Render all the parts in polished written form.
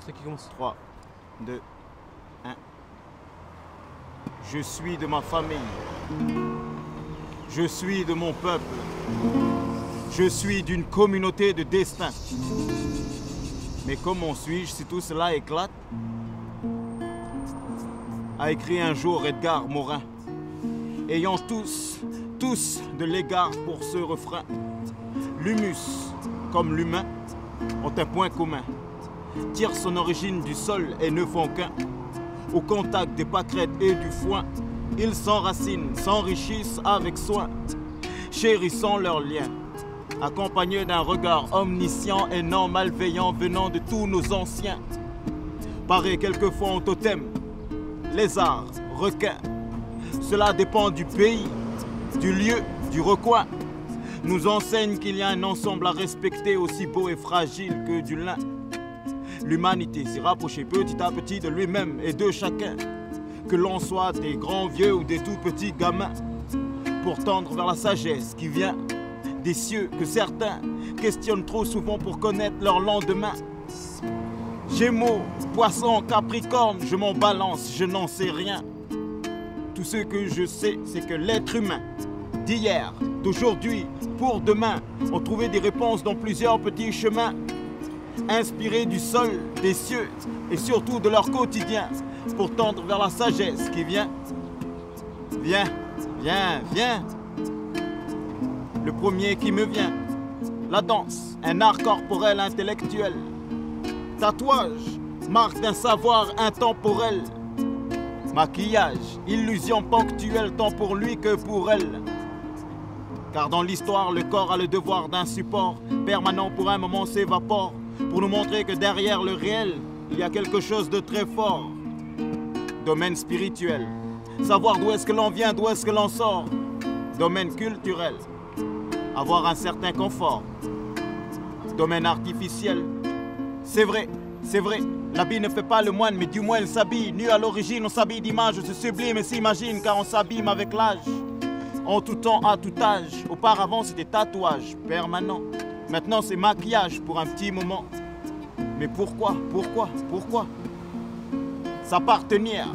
C'est qui commence? 3, 2, 1. Je suis de ma famille. Je suis de mon peuple. Je suis d'une communauté de destin. Mais comment suis-je si tout cela éclate? A écrit un jour Edgar Morin, ayant tous de l'égard pour ce refrain. L'humus, comme l'humain, ont un point commun. Tirent son origine du sol et ne font qu'un. Au contact des pâquerettes et du foin, ils s'enracinent, s'enrichissent avec soin, chérissant leurs liens, accompagnés d'un regard omniscient et non malveillant venant de tous nos anciens. Pareil quelquefois au totem, lézard, requin. Cela dépend du pays, du lieu, du recoin. Nous enseigne qu'il y a un ensemble à respecter aussi beau et fragile que du lin. L'humanité s'est rapprochée petit à petit de lui-même et de chacun, que l'on soit des grands vieux ou des tout petits gamins, pour tendre vers la sagesse qui vient des cieux que certains questionnent trop souvent pour connaître leur lendemain. Gémeaux, Poissons, Capricorne, je m'en balance, je n'en sais rien. Tout ce que je sais, c'est que l'être humain, d'hier, d'aujourd'hui, pour demain, ont trouvé des réponses dans plusieurs petits chemins, inspirés du sol, des cieux et surtout de leur quotidien, pour tendre vers la sagesse qui vient. Viens, viens, viens. Le premier qui me vient, la danse, un art corporel intellectuel. Tatouage, marque d'un savoir intemporel. Maquillage, illusion ponctuelle tant pour lui que pour elle. Car dans l'histoire, le corps a le devoir d'un support permanent pour un moment s'évapore, pour nous montrer que derrière le réel, il y a quelque chose de très fort. Domaine spirituel, savoir d'où est-ce que l'on vient, d'où est-ce que l'on sort. Domaine culturel, avoir un certain confort. Domaine artificiel, c'est vrai, l'habit ne fait pas le moine, mais du moins il s'habille. Nu à l'origine, on s'habille d'images, se sublime et s'imagine, car on s'abîme avec l'âge. En tout temps, à tout âge, auparavant c'était tatouage permanent. Maintenant c'est maquillage pour un petit moment. Mais pourquoi? S'appartenir,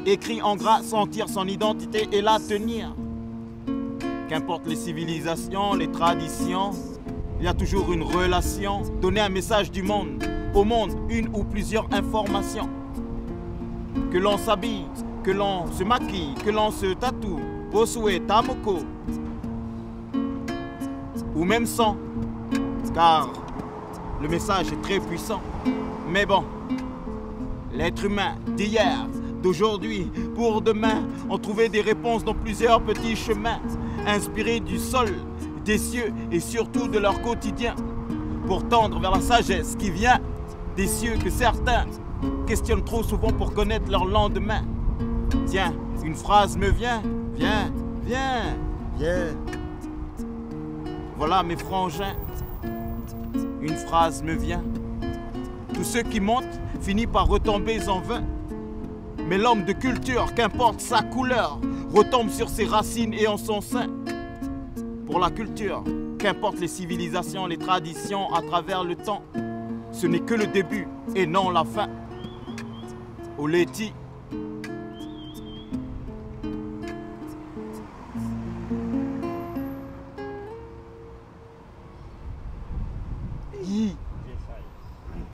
écrit en gras, sentir son identité et la tenir. Qu'importe les civilisations, les traditions, il y a toujours une relation, donner un message du monde, au monde, une ou plusieurs informations. Que l'on s'habille, que l'on se maquille, que l'on se tatoue, Bossuet, Tamoko, ou même sans, car le message est très puissant. Mais bon, l'être humain d'hier, d'aujourd'hui, pour demain, ont trouvé des réponses dans plusieurs petits chemins, inspirés du sol, des cieux et surtout de leur quotidien, pour tendre vers la sagesse qui vient des cieux que certains questionnent trop souvent pour connaître leur lendemain. Tiens, une phrase me vient, viens. Voilà mes frangins, une phrase me vient. Tout ce qui monte finit par retomber en vain. Mais l'homme de culture, qu'importe sa couleur, retombe sur ses racines et en son sein. Pour la culture, qu'importe les civilisations, les traditions à travers le temps, ce n'est que le début et non la fin. Oleti.